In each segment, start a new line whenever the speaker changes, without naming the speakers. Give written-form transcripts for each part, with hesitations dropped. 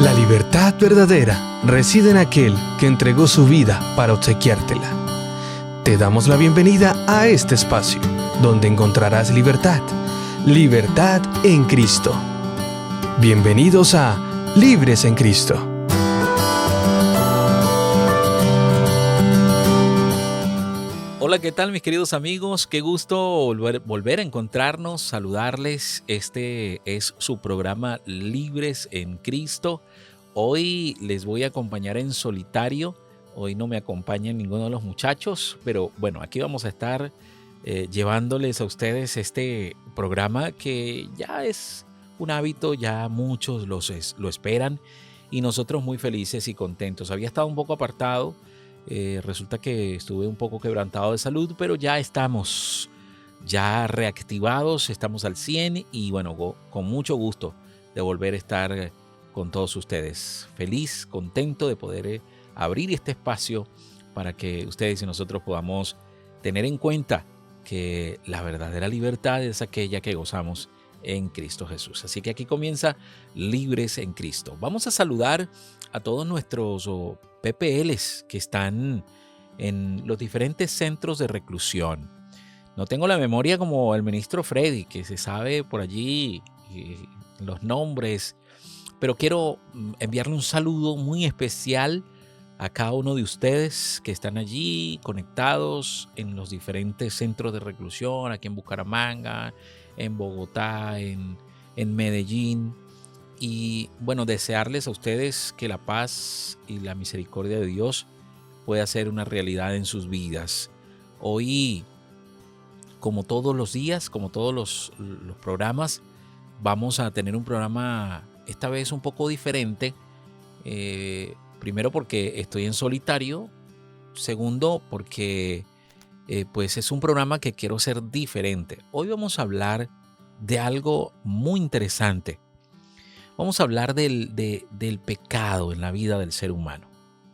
La libertad verdadera reside en aquel que entregó su vida para obsequiártela. Te damos la bienvenida a este espacio, donde encontrarás libertad. Libertad en Cristo. Bienvenidos a Libres en Cristo.
Hola, ¿qué tal mis queridos amigos? Qué gusto volver a encontrarnos, saludarles. Este es su programa Libres en Cristo. Hoy les voy a acompañar en solitario. Hoy no me acompaña ninguno de los muchachos, pero bueno, aquí vamos a estar llevándoles a ustedes este programa que ya es un hábito, ya muchos lo esperan y nosotros muy felices y contentos. Había estado un poco apartado. Resulta que estuve un poco quebrantado de salud, pero ya estamos ya reactivados, estamos al 100 y bueno, con mucho gusto de volver a estar con todos ustedes. Feliz, contento de poder abrir este espacio para que ustedes y nosotros podamos tener en cuenta que la verdadera libertad es aquella que gozamos en Cristo Jesús. Así que aquí comienza Libres en Cristo. Vamos a saludar a todos nuestros PPLs que están en los diferentes centros de reclusión. No tengo la memoria como el ministro Freddy, que se sabe por allí los nombres, pero quiero enviarle un saludo muy especial a cada uno de ustedes que están allí conectados en los diferentes centros de reclusión, aquí en Bucaramanga, en Bogotá, en Medellín. Y bueno, desearles a ustedes que la paz y la misericordia de Dios pueda ser una realidad en sus vidas. Hoy, como todos los días, como todos los programas, vamos a tener un programa esta vez un poco diferente. Primero porque estoy en solitario. Segundo porque pues es un programa que quiero ser diferente. Hoy vamos a hablar de algo muy interesante. Vamos a hablar del pecado en la vida del ser humano,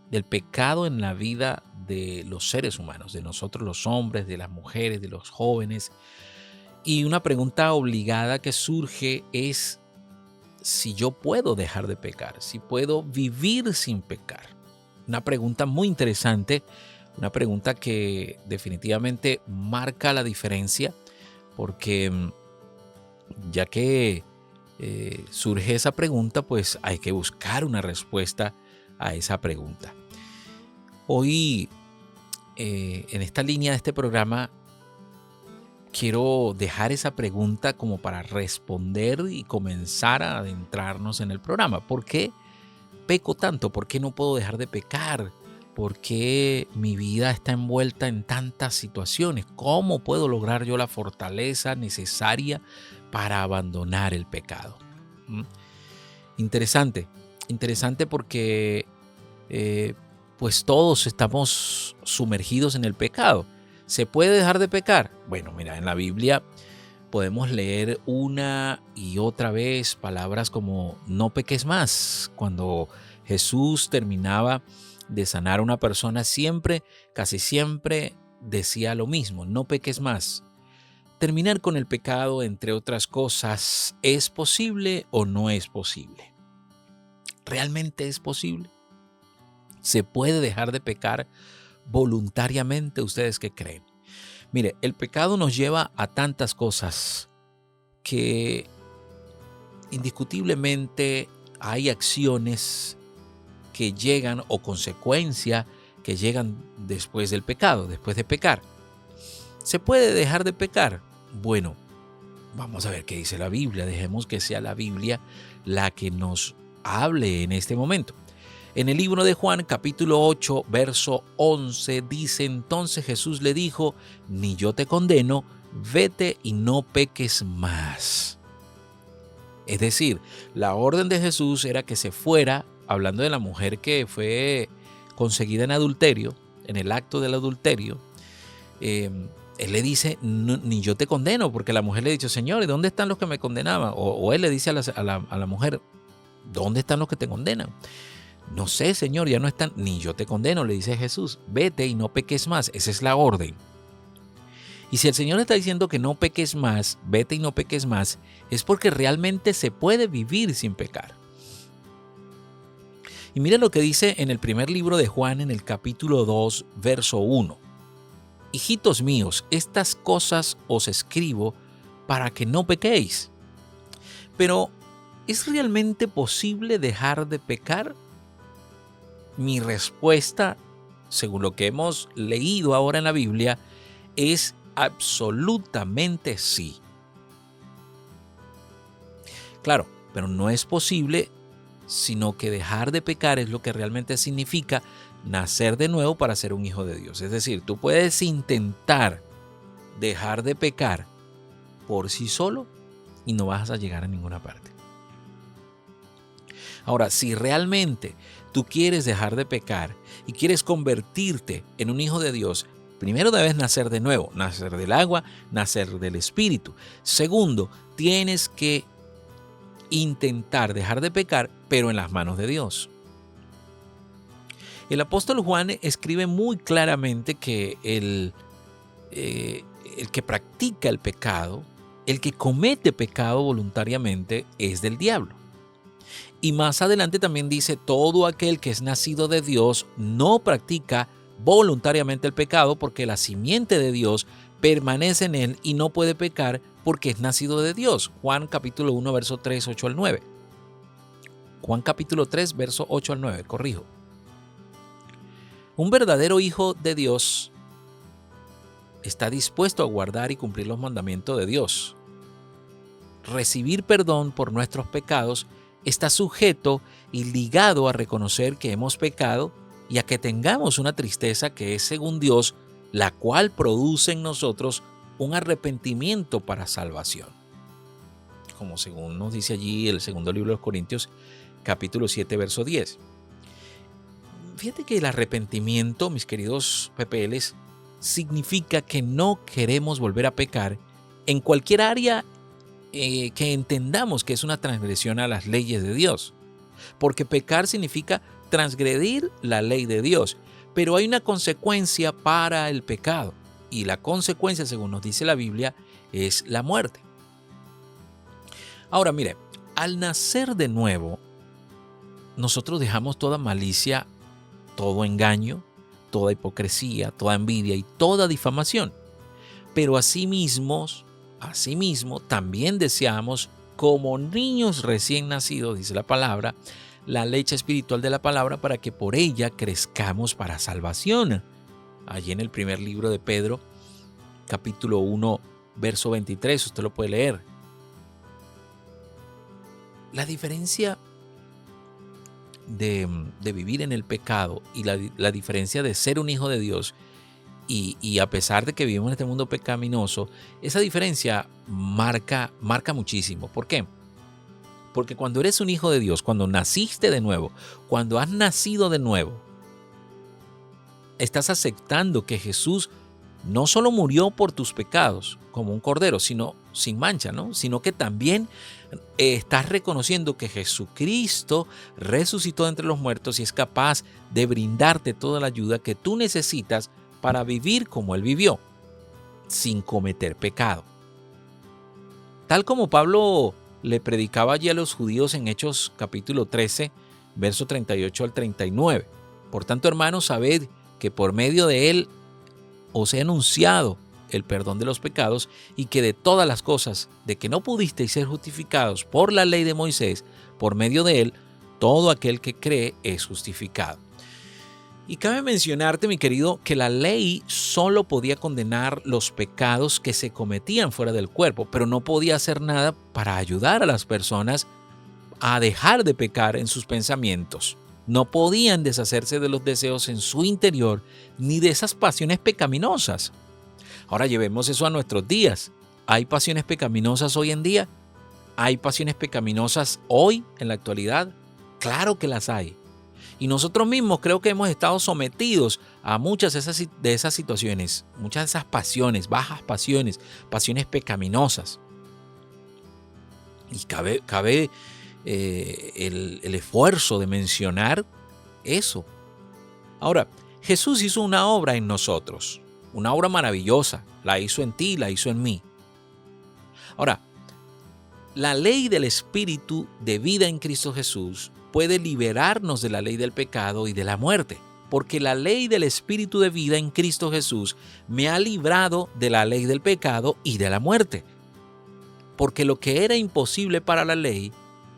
del pecado en la vida de los seres humanos, de nosotros los hombres, de las mujeres, de los jóvenes. Y una pregunta obligada que surge es si yo puedo dejar de pecar, si puedo vivir sin pecar. Una pregunta muy interesante, una pregunta que definitivamente marca la diferencia, porque ya que surge esa pregunta, pues hay que buscar una respuesta a esa pregunta. Hoy, en esta línea de este programa, quiero dejar esa pregunta como para responder y comenzar a adentrarnos en el programa. ¿Por qué peco tanto? ¿Por qué no puedo dejar de pecar? ¿Por qué mi vida está envuelta en tantas situaciones? ¿Cómo puedo lograr yo la fortaleza necesaria para abandonar el pecado? Interesante porque pues todos estamos sumergidos en el pecado. ¿Se puede dejar de pecar? Bueno, mira, en la Biblia podemos leer una y otra vez palabras como no peques más. Cuando Jesús terminaba de sanar a una persona, casi siempre decía lo mismo, no peques más. Terminar con el pecado, entre otras cosas, ¿es posible o no es posible? ¿Realmente es posible? ¿Se puede dejar de pecar voluntariamente? ¿Ustedes qué creen? Mire, el pecado nos lleva a tantas cosas que indiscutiblemente hay acciones que llegan o consecuencia que llegan después del pecado, después de pecar. ¿Se puede dejar de pecar? Bueno, vamos a ver qué dice la Biblia. Dejemos que sea la Biblia la que nos hable en este momento. En el libro de Juan, capítulo 8, verso 11, dice: entonces Jesús le dijo, ni yo te condeno, vete y no peques más. Es decir, la orden de Jesús era que se fuera, hablando de la mujer que fue conseguida en adulterio, en el acto del adulterio. Él le dice, ni yo te condeno, porque la mujer le ha dicho, Señor, ¿y dónde están los que me condenaban? O él le dice a la mujer, ¿dónde están los que te condenan? No sé, Señor, ya no están, ni yo te condeno, le dice Jesús, vete y no peques más. Esa es la orden. Y si el Señor está diciendo que no peques más, vete y no peques más, es porque realmente se puede vivir sin pecar. Y mira lo que dice en el primer libro de Juan, en el capítulo 2, verso 1. Hijitos míos, estas cosas os escribo para que no pequéis. Pero, ¿es realmente posible dejar de pecar? Mi respuesta, según lo que hemos leído ahora en la Biblia, es absolutamente sí. Claro, pero no es posible, sino que dejar de pecar es lo que realmente significa nacer de nuevo para ser un hijo de Dios. Es decir, tú puedes intentar dejar de pecar por sí solo y no vas a llegar a ninguna parte. Ahora, si realmente tú quieres dejar de pecar y quieres convertirte en un hijo de Dios, primero debes nacer de nuevo, nacer del agua, nacer del Espíritu. Segundo, tienes que intentar dejar de pecar, pero en las manos de Dios. El apóstol Juan escribe muy claramente que el que practica el pecado, el que comete pecado voluntariamente, es del diablo. Y más adelante también dice, todo aquel que es nacido de Dios no practica voluntariamente el pecado, porque la simiente de Dios permanece en él y no puede pecar porque es nacido de Dios. Juan capítulo 1, verso 3, 8 al 9. Juan capítulo 3, verso 8 al 9, corrijo. Un verdadero hijo de Dios está dispuesto a guardar y cumplir los mandamientos de Dios. Recibir perdón por nuestros pecados está sujeto y ligado a reconocer que hemos pecado y a que tengamos una tristeza que es según Dios, la cual produce en nosotros un arrepentimiento para salvación. Como según nos dice allí el segundo libro de los Corintios, capítulo 7, verso 10. Fíjate que el arrepentimiento, mis queridos PPLs, significa que no queremos volver a pecar en cualquier área que entendamos que es una transgresión a las leyes de Dios. Porque pecar significa transgredir la ley de Dios. Pero hay una consecuencia para el pecado. Y la consecuencia, según nos dice la Biblia, es la muerte. Ahora, mire, al nacer de nuevo, nosotros dejamos toda malicia, todo engaño, toda hipocresía, toda envidia y toda difamación. Pero asimismo, también deseamos, como niños recién nacidos, dice la palabra, la leche espiritual de la palabra para que por ella crezcamos para salvación. Allí en el primer libro de Pedro, capítulo 1, verso 23, usted lo puede leer. La diferencia de vivir en el pecado y la diferencia de ser un hijo de Dios y a pesar de que vivimos en este mundo pecaminoso, esa diferencia marca muchísimo. ¿Por qué? Porque cuando eres un hijo de Dios, cuando naciste de nuevo, cuando has nacido de nuevo, estás aceptando que Jesús no solo murió por tus pecados como un cordero, sino sin mancha, ¿no? Sino que también estás reconociendo que Jesucristo resucitó de entre los muertos y es capaz de brindarte toda la ayuda que tú necesitas para vivir como Él vivió, sin cometer pecado. Tal como Pablo le predicaba allí a los judíos en Hechos capítulo 13, verso 38 al 39. Por tanto, hermanos, sabed que por medio de Él os he anunciado el perdón de los pecados y que de todas las cosas de que no pudisteis ser justificados por la ley de Moisés, por medio de Él, todo aquel que cree es justificado. Y cabe mencionarte, mi querido, que la ley solo podía condenar los pecados que se cometían fuera del cuerpo, pero no podía hacer nada para ayudar a las personas a dejar de pecar en sus pensamientos. No podían deshacerse de los deseos en su interior ni de esas pasiones pecaminosas. Ahora llevemos eso a nuestros días. ¿Hay pasiones pecaminosas hoy en día? ¿Hay pasiones pecaminosas hoy, en la actualidad? Claro que las hay. Y nosotros mismos creo que hemos estado sometidos a muchas de esas situaciones, muchas de esas pasiones, bajas pasiones, pasiones pecaminosas. Y cabe el esfuerzo de mencionar eso. Ahora, Jesús hizo una obra en nosotros, una obra maravillosa. La hizo en ti, la hizo en mí. Ahora, la ley del Espíritu de vida en Cristo Jesús puede liberarnos de la ley del pecado y de la muerte, porque la ley del Espíritu de vida en Cristo Jesús me ha librado de la ley del pecado y de la muerte. Porque lo que era imposible para la ley,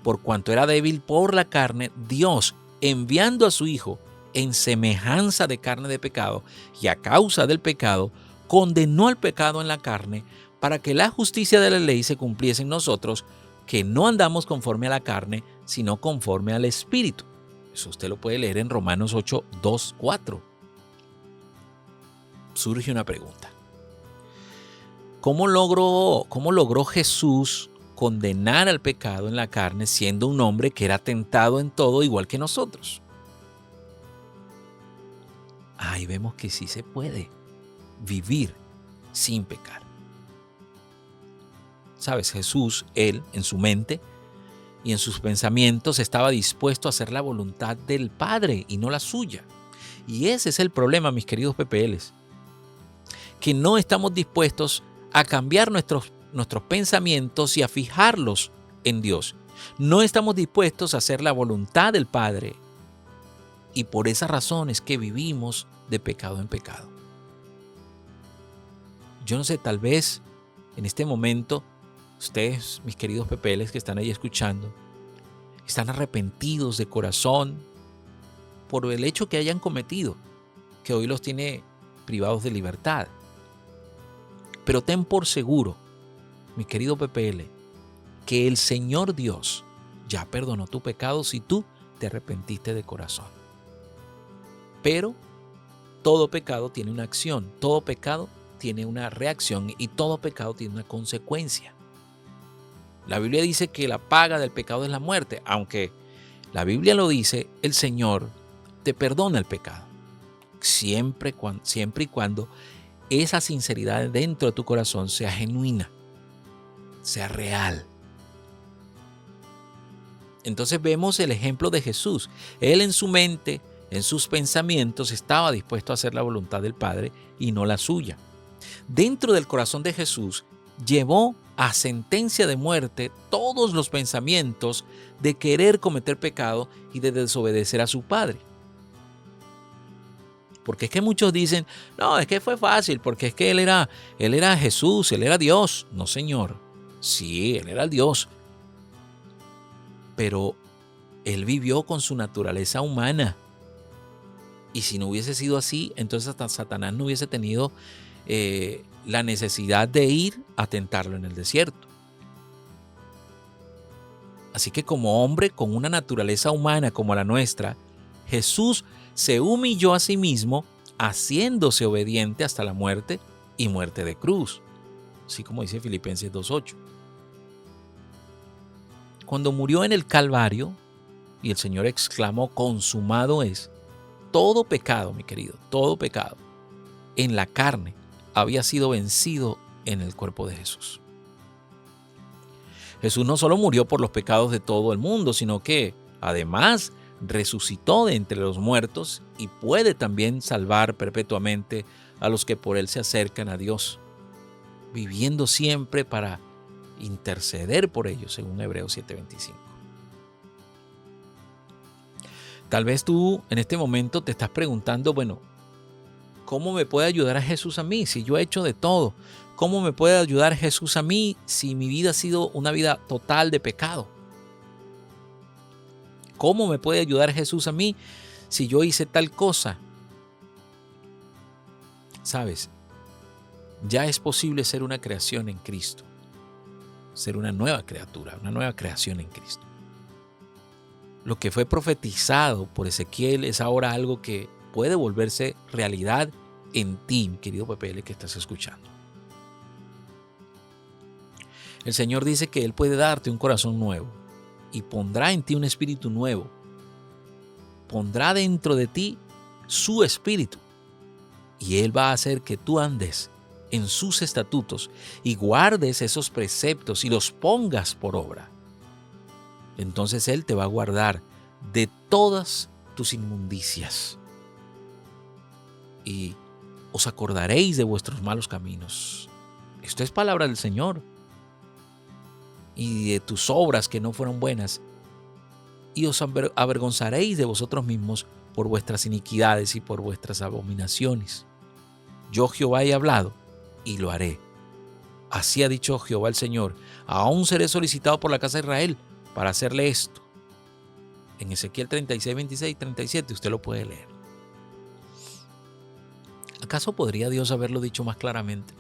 por cuanto era débil por la carne, Dios, enviando a su Hijo en semejanza de carne de pecado y a causa del pecado, condenó al pecado en la carne para que la justicia de la ley se cumpliese en nosotros, que no andamos conforme a la carne, sino conforme al Espíritu. Eso usted lo puede leer en Romanos 8, 2, 4. Surge una pregunta. ¿Cómo logró Jesús condenar al pecado en la carne siendo un hombre que era tentado en todo igual que nosotros? Ahí vemos que sí se puede vivir sin pecar. ¿Sabes? Jesús, él, en su mente y en sus pensamientos, estaba dispuesto a hacer la voluntad del Padre y no la suya. Y ese es el problema, mis queridos PPLs, que no estamos dispuestos a cambiar nuestros pensamientos y a fijarlos en Dios. No estamos dispuestos a hacer la voluntad del Padre. Y por esa razón es que vivimos de pecado en pecado. Yo no sé, tal vez en este momento ustedes, mis queridos PPLs que están ahí escuchando, están arrepentidos de corazón por el hecho que hayan cometido, que hoy los tiene privados de libertad. Pero ten por seguro, mi querido PPL, que el Señor Dios ya perdonó tu pecado si tú te arrepentiste de corazón. Pero todo pecado tiene una acción, todo pecado tiene una reacción y todo pecado tiene una consecuencia. La Biblia dice que la paga del pecado es la muerte, aunque la Biblia lo dice, el Señor te perdona el pecado, siempre y cuando esa sinceridad dentro de tu corazón sea genuina, sea real. Entonces vemos el ejemplo de Jesús. Él en su mente, en sus pensamientos, estaba dispuesto a hacer la voluntad del Padre y no la suya. Dentro del corazón de Jesús llevó a sentencia de muerte todos los pensamientos de querer cometer pecado y de desobedecer a su Padre. Porque es que muchos dicen, no, es que fue fácil, porque es que él era Jesús, él era Dios. No, Señor. Sí, él era el Dios. Pero él vivió con su naturaleza humana. Y si no hubiese sido así, entonces hasta Satanás no hubiese tenido la necesidad de ir a tentarlo en el desierto. Así que como hombre con una naturaleza humana como la nuestra, Jesús se humilló a sí mismo, haciéndose obediente hasta la muerte y muerte de cruz, así como dice Filipenses 2:8. Cuando murió en el Calvario y el Señor exclamó, consumado es, todo pecado, mi querido, todo pecado en la carne había sido vencido en el cuerpo de Jesús. Jesús no solo murió por los pecados de todo el mundo, sino que además resucitó de entre los muertos y puede también salvar perpetuamente a los que por él se acercan a Dios, viviendo siempre para interceder por ellos, según Hebreos 7:25. Tal vez tú en este momento te estás preguntando, bueno, ¿cómo me puede ayudar a Jesús a mí si yo he hecho de todo? ¿Cómo me puede ayudar Jesús a mí si mi vida ha sido una vida total de pecado? ¿Cómo me puede ayudar Jesús a mí si yo hice tal cosa? Sabes, ya es posible ser una creación en Cristo, ser una nueva criatura, una nueva creación en Cristo. Lo que fue profetizado por Ezequiel es ahora algo que puede volverse realidad en ti, mi querido PPL que estás escuchando. El Señor dice que Él puede darte un corazón nuevo y pondrá en ti un espíritu nuevo. Pondrá dentro de ti su espíritu y Él va a hacer que tú andes en sus estatutos y guardes esos preceptos y los pongas por obra. Entonces Él te va a guardar de todas tus inmundicias. Y os acordaréis de vuestros malos caminos. Esto es palabra del Señor. Y de tus obras que no fueron buenas. y os avergonzaréis de vosotros mismos por vuestras iniquidades y por vuestras abominaciones. Yo Jehová he hablado y lo haré. Así ha dicho Jehová el Señor, aún seré solicitado por la casa de Israel para hacerle esto. En Ezequiel 36, 26 y 37 usted lo puede leer. ¿Acaso podría Dios haberlo dicho más claramente?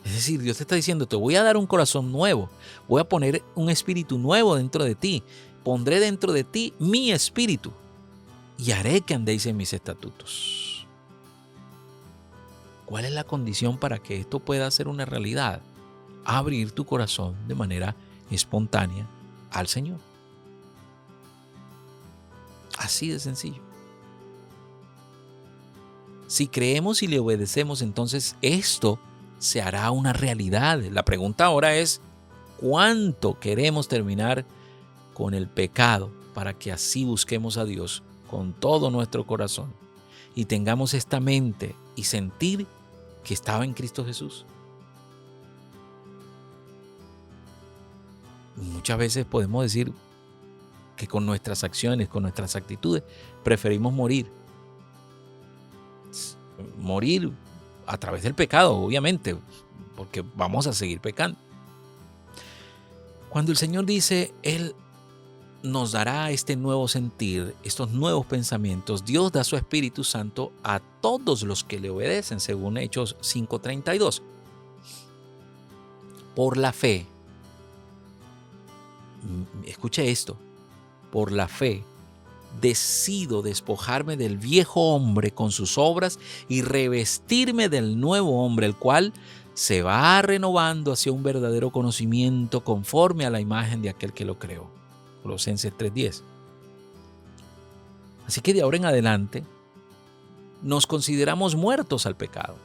Es decir, Dios te está diciendo, te voy a dar un corazón nuevo, voy a poner un espíritu nuevo dentro de ti, pondré dentro de ti mi espíritu y haré que andéis en mis estatutos. ¿Cuál es la condición para que esto pueda ser una realidad? Abrir tu corazón de manera espontánea al Señor. Así de sencillo. Si creemos y le obedecemos, entonces esto se hará una realidad. La pregunta ahora es, ¿cuánto queremos terminar con el pecado para que así busquemos a Dios con todo nuestro corazón y tengamos esta mente y sentir que estaba en Cristo Jesús? Muchas veces podemos decir que con nuestras acciones, con nuestras actitudes, preferimos morir a través del pecado, obviamente, porque vamos a seguir pecando. Cuando el Señor dice, Él nos dará este nuevo sentir, estos nuevos pensamientos, Dios da su Espíritu Santo a todos los que le obedecen, según Hechos 5:32. Por la fe, escuche esto, por la fe, decido despojarme del viejo hombre con sus obras y revestirme del nuevo hombre, el cual se va renovando hacia un verdadero conocimiento conforme a la imagen de aquel que lo creó. Colosenses 3:10. Así que de ahora en adelante nos consideramos muertos al pecado,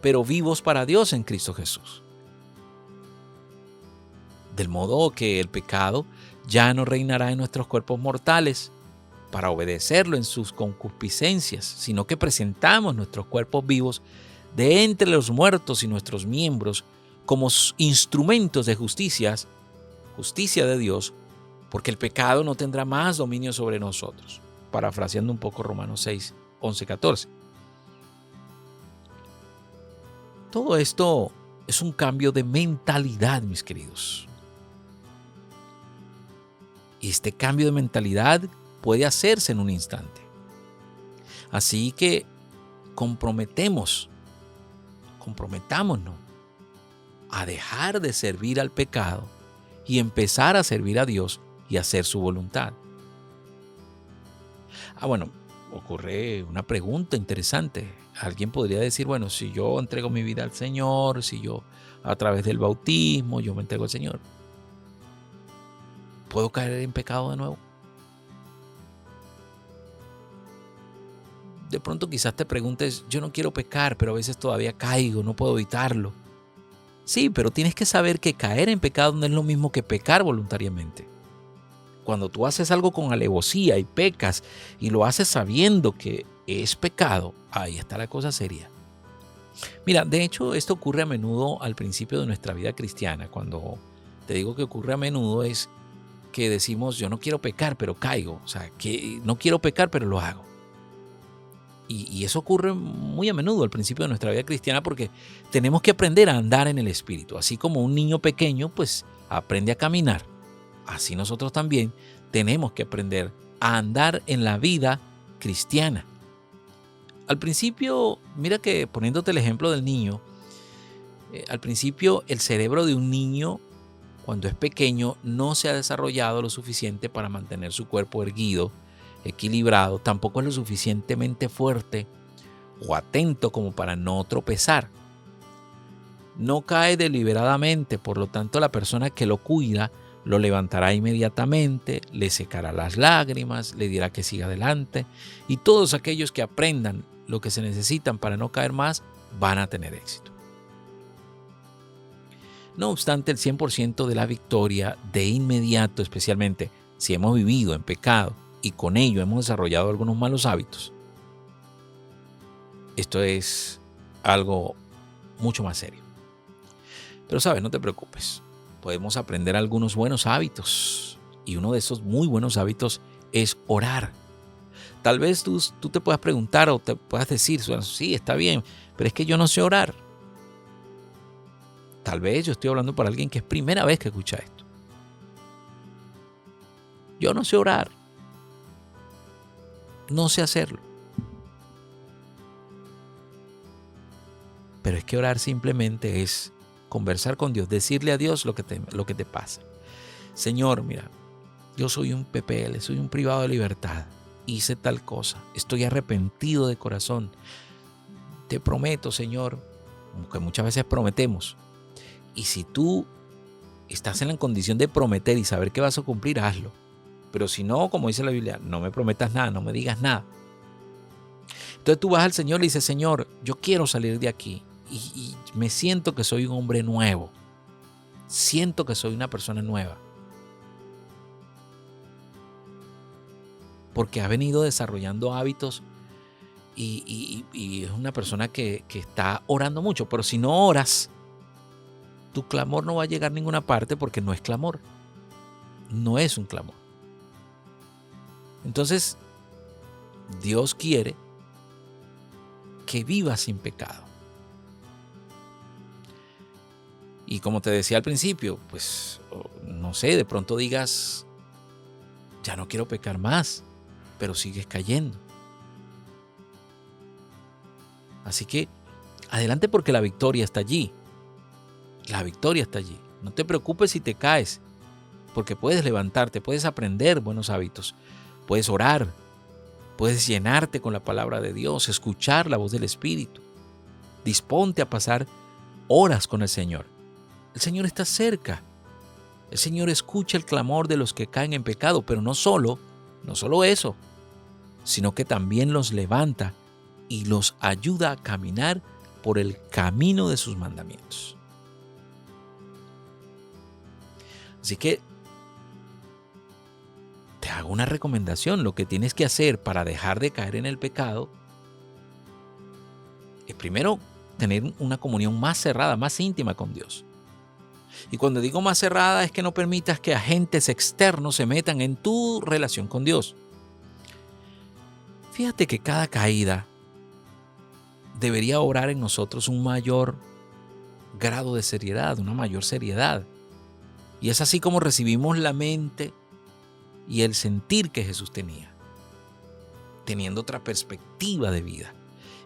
pero vivos para Dios en Cristo Jesús. Del modo que el pecado ya no reinará en nuestros cuerpos mortales para obedecerlo en sus concupiscencias, sino que presentamos nuestros cuerpos vivos de entre los muertos y nuestros miembros como instrumentos de justicia de Dios, porque el pecado no tendrá más dominio sobre nosotros. Parafraseando un poco Romanos 6, 11, 14. Todo esto es un cambio de mentalidad, mis queridos. Y este cambio de mentalidad puede hacerse en un instante. Así que comprometámonos a dejar de servir al pecado y empezar a servir a Dios y hacer su voluntad. Bueno, ocurre una pregunta interesante. Alguien podría decir, bueno, si yo entrego mi vida al Señor, si yo a través del bautismo yo me entrego al Señor, ¿puedo caer en pecado de nuevo? De pronto quizás te preguntes, yo no quiero pecar, pero a veces todavía caigo, no puedo evitarlo. Sí, pero tienes que saber que caer en pecado no es lo mismo que pecar voluntariamente. Cuando tú haces algo con alevosía y pecas y lo haces sabiendo que es pecado, ahí está la cosa seria. Mira, de hecho esto ocurre a menudo al principio de nuestra vida cristiana. Cuando te digo que ocurre a menudo es que decimos, yo no quiero pecar, pero caigo. O sea, que no quiero pecar, pero lo hago. Y eso ocurre muy a menudo al principio de nuestra vida cristiana porque tenemos que aprender a andar en el Espíritu. Así como un niño pequeño pues aprende a caminar, así nosotros también tenemos que aprender a andar en la vida cristiana. Al principio, mira que poniéndote el ejemplo del niño, al principio el cerebro de un niño cuando es pequeño no se ha desarrollado lo suficiente para mantener su cuerpo erguido, equilibrado, tampoco es lo suficientemente fuerte o atento como para no tropezar. No cae deliberadamente, por lo tanto la persona que lo cuida lo levantará inmediatamente, le secará las lágrimas, le dirá que siga adelante y todos aquellos que aprendan lo que se necesitan para no caer más van a tener éxito. No obstante, el 100% de la victoria de inmediato, especialmente si hemos vivido en pecado y con ello hemos desarrollado algunos malos hábitos, esto es algo mucho más serio. Pero sabes, no te preocupes, podemos aprender algunos buenos hábitos Y uno de esos muy buenos hábitos es orar. Tal vez tú te puedas preguntar o te puedas decir, sí, está bien, pero es que yo no sé orar. Tal vez yo estoy hablando para alguien que es primera vez que escucha esto. Yo no sé orar. No sé hacerlo. Pero es que orar simplemente es conversar con Dios, decirle a Dios lo que te pasa. Señor, mira, yo soy un PPL, soy un privado de libertad. Hice tal cosa, estoy arrepentido de corazón. Te prometo, Señor, que muchas veces prometemos. Y si tú estás en la condición de prometer y saber que vas a cumplir, hazlo. Pero si no, como dice la Biblia, no me prometas nada, no me digas nada. Entonces tú vas al Señor y le dices, Señor, yo quiero salir de aquí y me siento que soy un hombre nuevo. Siento que soy una persona nueva. Porque ha venido desarrollando hábitos y es una persona que está orando mucho. Pero si no oras, tu clamor no va a llegar a ninguna parte porque no es clamor. No es un clamor. Entonces, Dios quiere que vivas sin pecado. Y como te decía al principio, pues, no sé, de pronto digas, ya no quiero pecar más, pero sigues cayendo. Así que, adelante porque la victoria está allí. La victoria está allí. No te preocupes si te caes, porque puedes levantarte, puedes aprender buenos hábitos, puedes orar, puedes llenarte con la palabra de Dios, escuchar la voz del Espíritu. Disponte a pasar horas con el Señor. El Señor está cerca. El Señor escucha el clamor de los que caen en pecado, pero no solo eso, sino que también los levanta y los ayuda a caminar por el camino de sus mandamientos. Así que te hago una recomendación. Lo que tienes que hacer para dejar de caer en el pecado es primero tener una comunión más cerrada, más íntima con Dios. Y cuando digo más cerrada es que no permitas que agentes externos se metan en tu relación con Dios. Fíjate que cada caída debería obrar en nosotros un mayor grado de seriedad, una mayor seriedad. Y es así como recibimos la mente y el sentir que Jesús tenía, teniendo otra perspectiva de vida.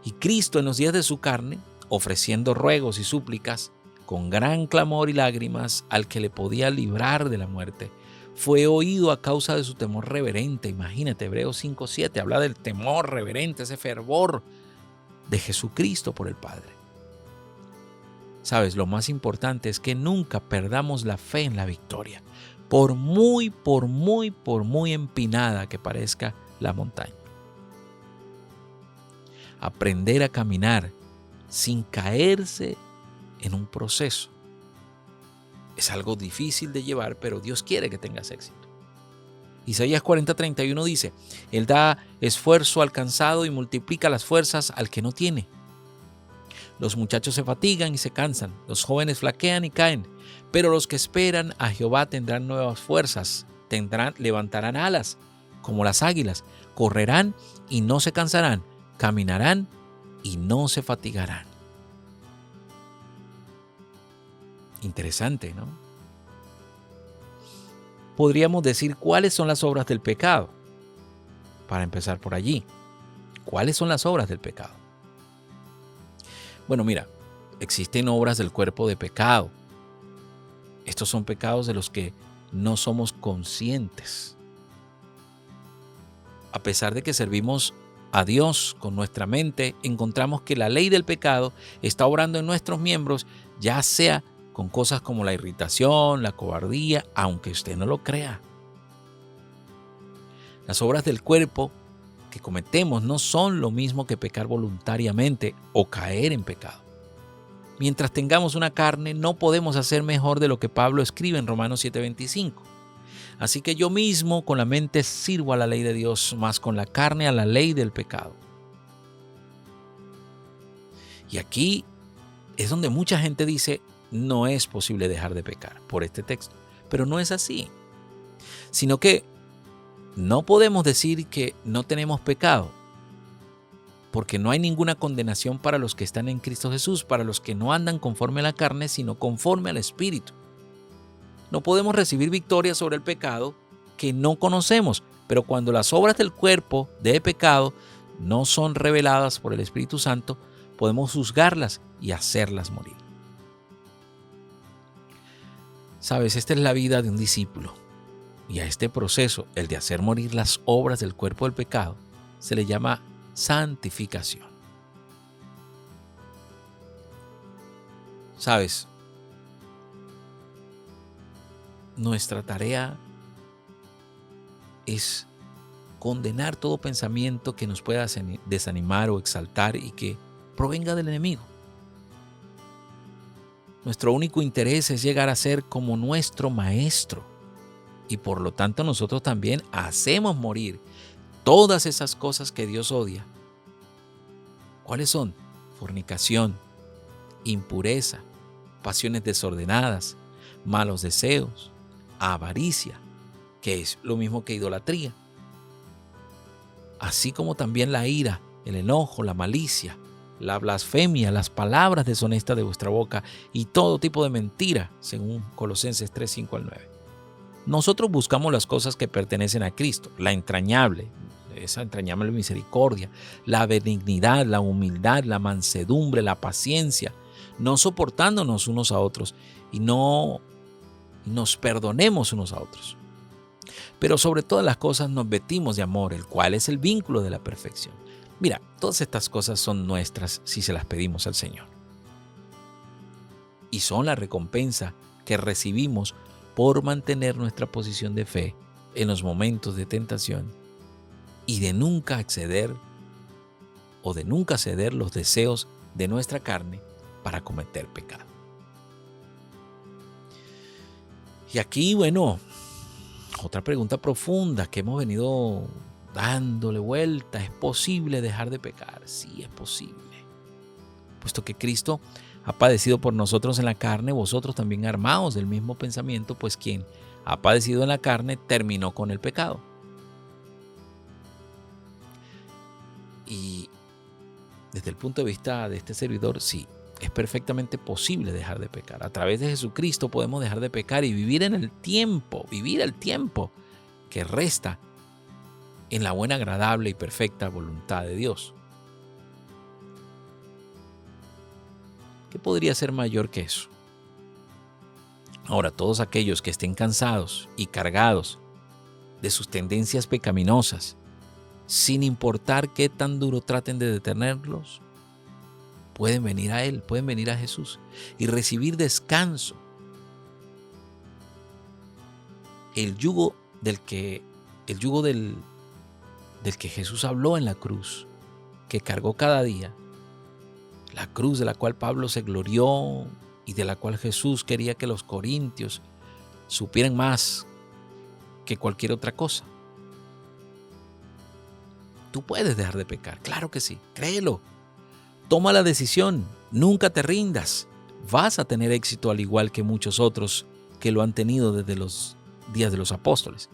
Y Cristo en los días de su carne, ofreciendo ruegos y súplicas, con gran clamor y lágrimas al que le podía librar de la muerte, fue oído a causa de su temor reverente. Imagínate, Hebreos 5:7 habla del temor reverente, ese fervor de Jesucristo por el Padre. Sabes, lo más importante es que nunca perdamos la fe en la victoria, por muy empinada que parezca la montaña. Aprender a caminar sin caerse en un proceso es algo difícil de llevar, pero Dios quiere que tengas éxito. Isaías 40:31 dice, Él da esfuerzo al cansado y multiplica las fuerzas al que no tiene. Los muchachos se fatigan y se cansan, los jóvenes flaquean y caen, pero los que esperan a Jehová tendrán nuevas fuerzas, levantarán alas como las águilas, correrán y no se cansarán, caminarán y no se fatigarán. Interesante, ¿no? Podríamos decir cuáles son las obras del pecado. Para empezar por allí, ¿cuáles son las obras del pecado? Bueno, mira, existen obras del cuerpo de pecado. Estos son pecados de los que no somos conscientes. A pesar de que servimos a Dios con nuestra mente, encontramos que la ley del pecado está obrando en nuestros miembros, ya sea con cosas como la irritación, la cobardía, aunque usted no lo crea. Las obras del cuerpo que cometemos no son lo mismo que pecar voluntariamente o caer en pecado. Mientras tengamos una carne, no podemos hacer mejor de lo que Pablo escribe en Romanos 7:25. Así que yo mismo con la mente sirvo a la ley de Dios, más con la carne a la ley del pecado. Y aquí es donde mucha gente dice, no es posible dejar de pecar por este texto. Pero no es así. sino que no podemos decir que no tenemos pecado, porque no hay ninguna condenación para los que están en Cristo Jesús, para los que no andan conforme a la carne, sino conforme al Espíritu. No podemos recibir victoria sobre el pecado que no conocemos, pero cuando las obras del cuerpo de pecado no son reveladas por el Espíritu Santo, podemos juzgarlas y hacerlas morir. Sabes, esta es la vida de un discípulo, y a este proceso, el de hacer morir las obras del cuerpo del pecado, se le llama santificación. Sabes, nuestra tarea es condenar todo pensamiento que nos pueda desanimar o exaltar y que provenga del enemigo. Nuestro único interés es llegar a ser como nuestro Maestro, y por lo tanto nosotros también hacemos morir todas esas cosas que Dios odia. ¿Cuáles son? Fornicación, impureza, pasiones desordenadas, malos deseos, avaricia, que es lo mismo que idolatría, así como también la ira, el enojo, la malicia, la blasfemia, las palabras deshonestas de vuestra boca y todo tipo de mentira, según Colosenses 3, 5 al 9. Nosotros buscamos las cosas que pertenecen a Cristo, la entrañable, esa entrañable misericordia, la benignidad, la humildad, la mansedumbre, la paciencia, no soportándonos unos a otros y no nos perdonemos unos a otros. Pero sobre todas las cosas nos vestimos de amor, el cual es el vínculo de la perfección. Mira, todas estas cosas son nuestras si se las pedimos al Señor. Y son la recompensa que recibimos por mantener nuestra posición de fe en los momentos de tentación y de nunca exceder o de nunca ceder los deseos de nuestra carne para cometer pecado. Y aquí, bueno, otra pregunta profunda que hemos venido dándole vuelta. ¿Es posible dejar de pecar? Sí, es posible. Puesto que Cristo ha padecido por nosotros en la carne, vosotros también armaos del mismo pensamiento, pues quien ha padecido en la carne terminó con el pecado. Y desde el punto de vista de este servidor, sí, es perfectamente posible dejar de pecar. A través de Jesucristo podemos dejar de pecar y vivir el tiempo que resta en la buena, agradable y perfecta voluntad de Dios. ¿Qué podría ser mayor que eso? Ahora, todos aquellos que estén cansados y cargados de sus tendencias pecaminosas, sin importar qué tan duro traten de detenerlos, pueden venir a Él, pueden venir a Jesús y recibir descanso. El yugo del que Jesús habló en la cruz, que cargó cada día, la cruz de la cual Pablo se glorió y de la cual Jesús quería que los corintios supieran más que cualquier otra cosa. Tú puedes dejar de pecar, claro que sí, créelo. Toma la decisión, nunca te rindas. Vas a tener éxito al igual que muchos otros que lo han tenido desde los días de los apóstoles.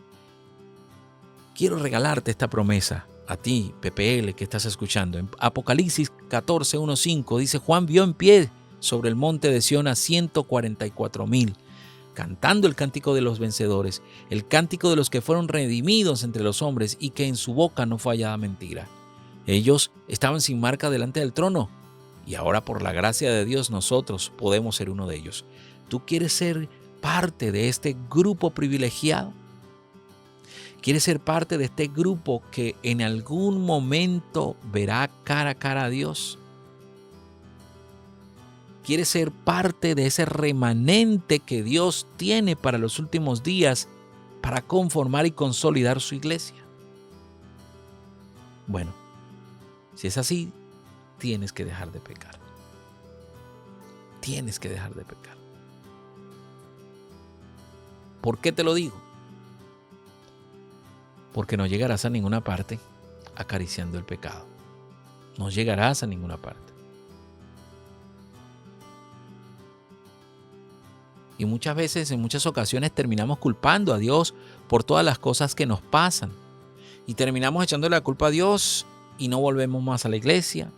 Quiero regalarte esta promesa a ti, PPL, que estás escuchando. En Apocalipsis 14, 1, 5 dice: Juan vio en pie sobre el monte de Sión a 144,000, cantando el cántico de los vencedores, el cántico de los que fueron redimidos entre los hombres y que en su boca no fue hallada mentira. Ellos estaban sin marca delante del trono y ahora por la gracia de Dios nosotros podemos ser uno de ellos. ¿Tú quieres ser parte de este grupo privilegiado? ¿Quieres ser parte de este grupo que en algún momento verá cara a cara a Dios? ¿Quieres ser parte de ese remanente que Dios tiene para los últimos días para conformar y consolidar su iglesia? Bueno, si es así, tienes que dejar de pecar. Tienes que dejar de pecar. ¿Por qué te lo digo? Porque no llegarás a ninguna parte acariciando el pecado. No llegarás a ninguna parte. Y muchas veces, en muchas ocasiones, terminamos culpando a Dios por todas las cosas que nos pasan. Y terminamos echándole la culpa a Dios y no volvemos más a la iglesia.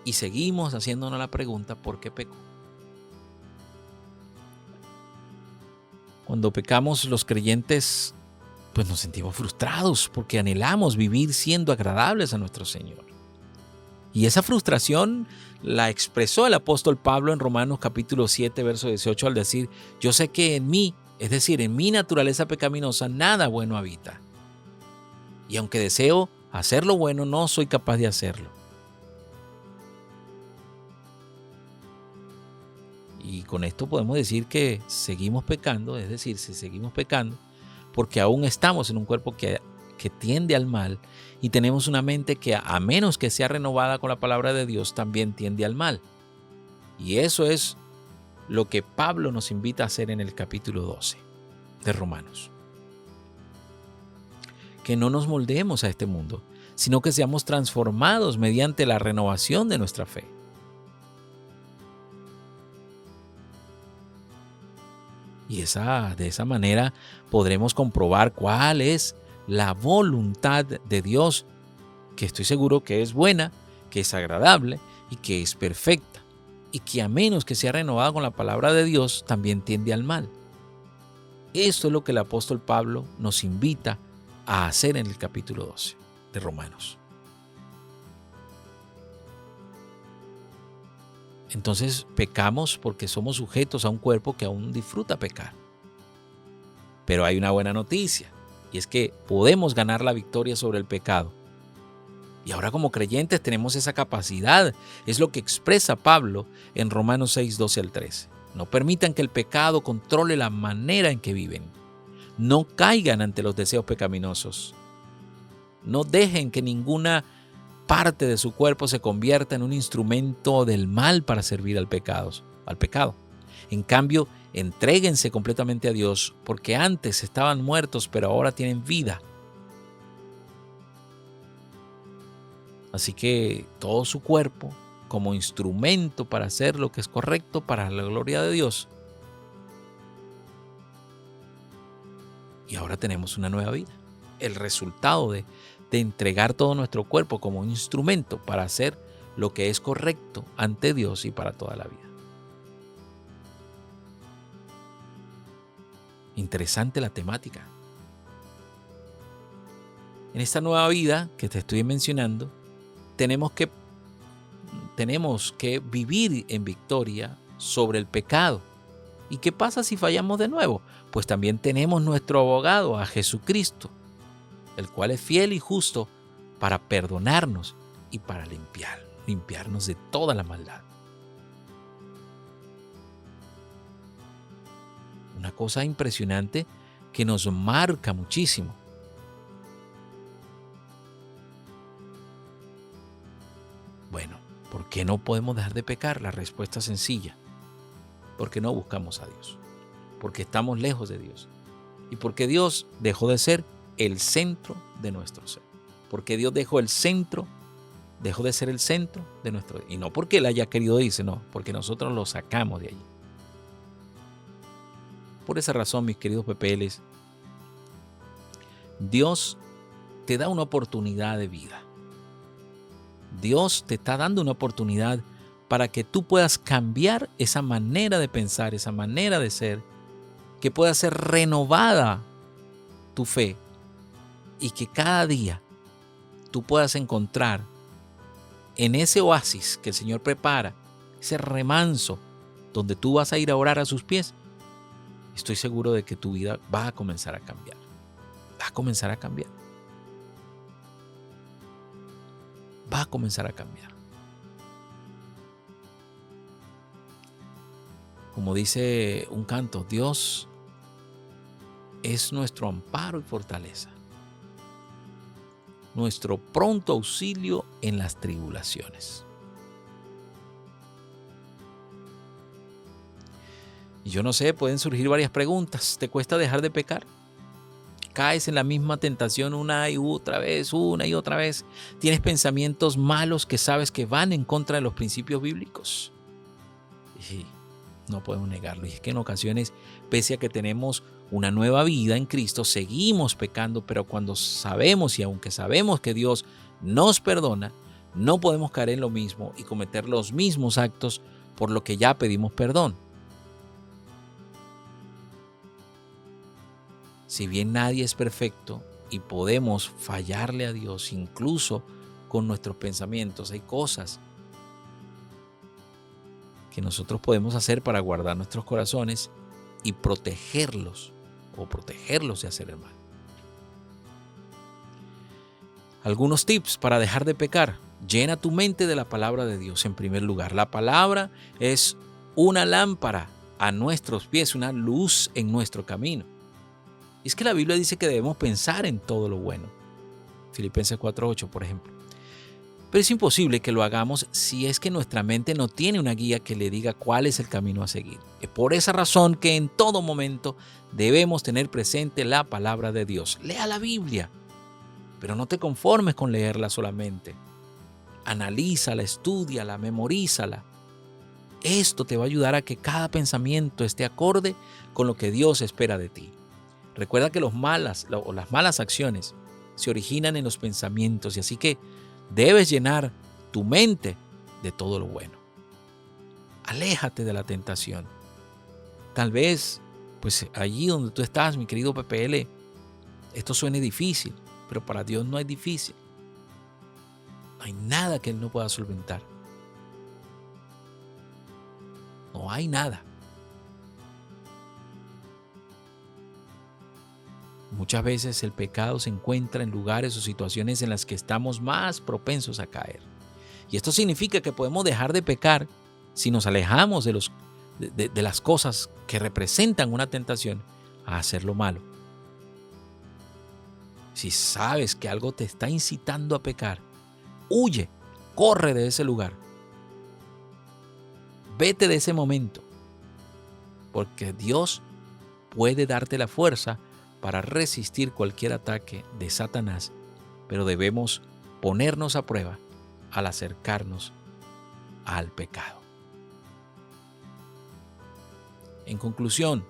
Y seguimos haciéndonos la pregunta, ¿por qué peco? Cuando pecamos, los creyentes pues nos sentimos frustrados porque anhelamos vivir siendo agradables a nuestro Señor. Y esa frustración la expresó el apóstol Pablo en Romanos capítulo 7, verso 18 al decir: yo sé que en mí, es decir, en mi naturaleza pecaminosa, nada bueno habita. Y aunque deseo hacer lo bueno, no soy capaz de hacerlo. Y con esto podemos decir que seguimos pecando, es decir, si seguimos pecando, porque aún estamos en un cuerpo que tiende al mal y tenemos una mente que, a menos que sea renovada con la palabra de Dios, también tiende al mal. Y eso es lo que Pablo nos invita a hacer en el capítulo 12 de Romanos. Que no nos moldeemos a este mundo, sino que seamos transformados mediante la renovación de nuestra fe. Y de esa manera podremos comprobar cuál es la voluntad de Dios, que estoy seguro que es buena, que es agradable y que es perfecta, y que a menos que sea renovada con la palabra de Dios, también tiende al mal. Esto es lo que el apóstol Pablo nos invita a hacer en el capítulo 12 de Romanos. Entonces pecamos porque somos sujetos a un cuerpo que aún disfruta pecar. Pero hay una buena noticia, y es que podemos ganar la victoria sobre el pecado. Y ahora como creyentes tenemos esa capacidad. Es lo que expresa Pablo en Romanos 6, 12 al 13. No permitan que el pecado controle la manera en que viven. No caigan ante los deseos pecaminosos. No dejen que ninguna parte de su cuerpo se convierta en un instrumento del mal para servir al pecado. En cambio, entréguense completamente a Dios, porque antes estaban muertos, pero ahora tienen vida. Así que todo su cuerpo, como instrumento para hacer lo que es correcto para la gloria de Dios. Y ahora tenemos una nueva vida. El resultado de entregar todo nuestro cuerpo como un instrumento para hacer lo que es correcto ante Dios y para toda la vida. Interesante la temática. En esta nueva vida que te estoy mencionando, tenemos que vivir en victoria sobre el pecado. ¿Y qué pasa si fallamos de nuevo? Pues también tenemos nuestro abogado, a Jesucristo, el cual es fiel y justo para perdonarnos y para limpiarnos de toda la maldad. Una cosa impresionante que nos marca muchísimo. Bueno, ¿por qué no podemos dejar de pecar? La respuesta es sencilla. Porque no buscamos a Dios. Porque estamos lejos de Dios. Y porque Dios dejó de ser el centro de nuestro ser. Porque Dios dejó de ser el centro de nuestro ser. Y no porque Él haya querido irse, no, porque nosotros lo sacamos de allí. Por esa razón, mis queridos PPLs, Dios te da una oportunidad de vida. Dios te está dando una oportunidad para que tú puedas cambiar esa manera de pensar, esa manera de ser, que pueda ser renovada tu fe. Y que cada día tú puedas encontrar en ese oasis que el Señor prepara, ese remanso donde tú vas a ir a orar a sus pies. Estoy seguro de que tu vida va a comenzar a cambiar. Va a comenzar a cambiar. Va a comenzar a cambiar. Como dice un canto, Dios es nuestro amparo y fortaleza, nuestro pronto auxilio en las tribulaciones. Y yo no sé, pueden surgir varias preguntas. ¿Te cuesta dejar de pecar? ¿Caes en la misma tentación una y otra vez? ¿Tienes pensamientos malos que sabes que van en contra de los principios bíblicos? Y no podemos negarlo. Y es que en ocasiones, pese a que tenemos una nueva vida en Cristo, seguimos pecando, pero cuando sabemos y aunque sabemos que Dios nos perdona, no podemos caer en lo mismo y cometer los mismos actos por lo que ya pedimos perdón. Si bien nadie es perfecto y podemos fallarle a Dios incluso con nuestros pensamientos, hay cosas que nosotros podemos hacer para guardar nuestros corazones y protegerlos de hacer el mal. Algunos tips para dejar de pecar. Llena tu mente de la palabra de Dios en primer lugar. La palabra es una lámpara a nuestros pies, una luz en nuestro camino. Y es que la Biblia dice que debemos pensar en todo lo bueno. Filipenses 4:8, por ejemplo. Pero es imposible que lo hagamos si es que nuestra mente no tiene una guía que le diga cuál es el camino a seguir. Es por esa razón que en todo momento debemos tener presente la palabra de Dios. Lea la Biblia, pero no te conformes con leerla solamente. Analízala, estúdiala, memorízala. Esto te va a ayudar a que cada pensamiento esté acorde con lo que Dios espera de ti. Recuerda que las malas acciones se originan en los pensamientos y así que debes llenar tu mente de todo lo bueno. Aléjate de la tentación. Tal vez, pues allí donde tú estás, mi querido PPL, esto suene difícil, pero para Dios no es difícil. No hay nada que Él no pueda solventar. No hay nada. Muchas veces el pecado se encuentra en lugares o situaciones en las que estamos más propensos a caer. Y esto significa que podemos dejar de pecar si nos alejamos de las cosas que representan una tentación a hacer lo malo. Si sabes que algo te está incitando a pecar, huye, corre de ese lugar. Vete de ese momento, porque Dios puede darte la fuerza para resistir cualquier ataque de Satanás, pero debemos ponernos a prueba al acercarnos al pecado. En conclusión,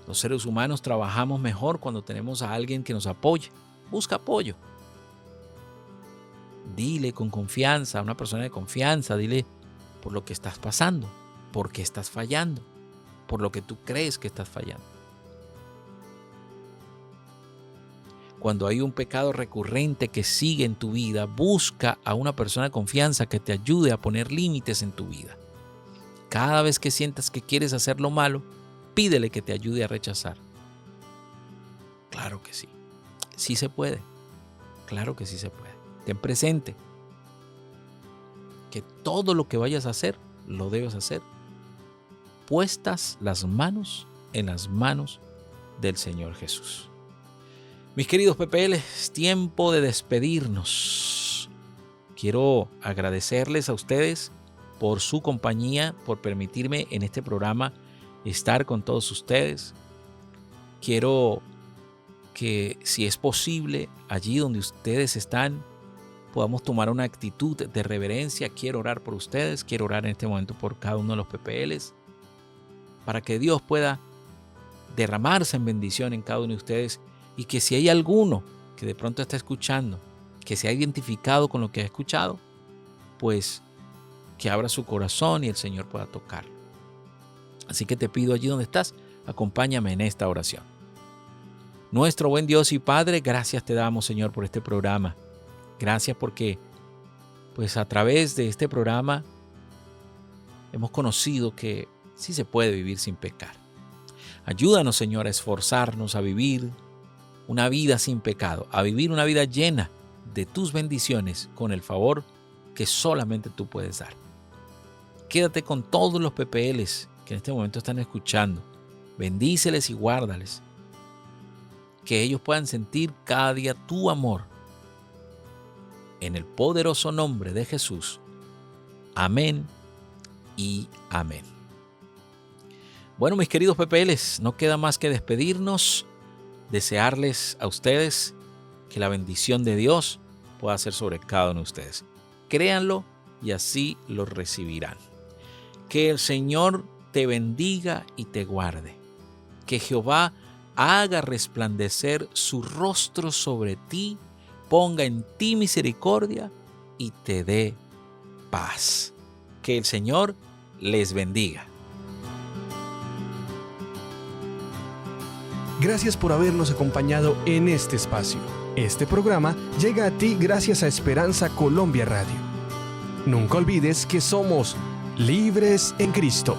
los seres humanos trabajamos mejor cuando tenemos a alguien que nos apoye. Busca apoyo. Dile con confianza a una persona de confianza, dile por lo que estás pasando, por qué estás fallando, por lo que tú crees que estás fallando. Cuando hay un pecado recurrente que sigue en tu vida, busca a una persona de confianza que te ayude a poner límites en tu vida. Cada vez que sientas que quieres hacer lo malo, pídele que te ayude a rechazar. Claro que sí. Sí se puede. Claro que sí se puede. Ten presente que todo lo que vayas a hacer, lo debes hacer puestas las manos en las manos del Señor Jesús. Mis queridos PPL, es tiempo de despedirnos. Quiero agradecerles a ustedes por su compañía, por permitirme en este programa estar con todos ustedes. Quiero que, si es posible, allí donde ustedes están, podamos tomar una actitud de reverencia. Quiero orar por ustedes, quiero orar en este momento por cada uno de los PPLs, para que Dios pueda derramarse en bendición en cada uno de ustedes y que si hay alguno que de pronto está escuchando, que se ha identificado con lo que ha escuchado, pues que abra su corazón y el Señor pueda tocarlo. Así que te pido allí donde estás, acompáñame en esta oración. Nuestro buen Dios y Padre, gracias te damos, Señor, por este programa. Gracias porque, pues a través de este programa, hemos conocido que sí se puede vivir sin pecar. Ayúdanos, Señor, a esforzarnos a vivir una vida sin pecado, a vivir una vida llena de tus bendiciones con el favor que solamente tú puedes dar. Quédate con todos los PPLs que en este momento están escuchando. Bendíceles y guárdales. Que ellos puedan sentir cada día tu amor. En el poderoso nombre de Jesús. Amén y amén. Bueno, mis queridos PPLs, no queda más que despedirnos, desearles a ustedes que la bendición de Dios pueda ser sobre cada uno de ustedes. Créanlo y así lo recibirán. Que el Señor te bendiga y te guarde. Que Jehová haga resplandecer su rostro sobre ti, ponga en ti misericordia y te dé paz. Que el Señor les bendiga.
Gracias por habernos acompañado en este espacio. Este programa llega a ti gracias a Esperanza Colombia Radio. Nunca olvides que somos libres en Cristo.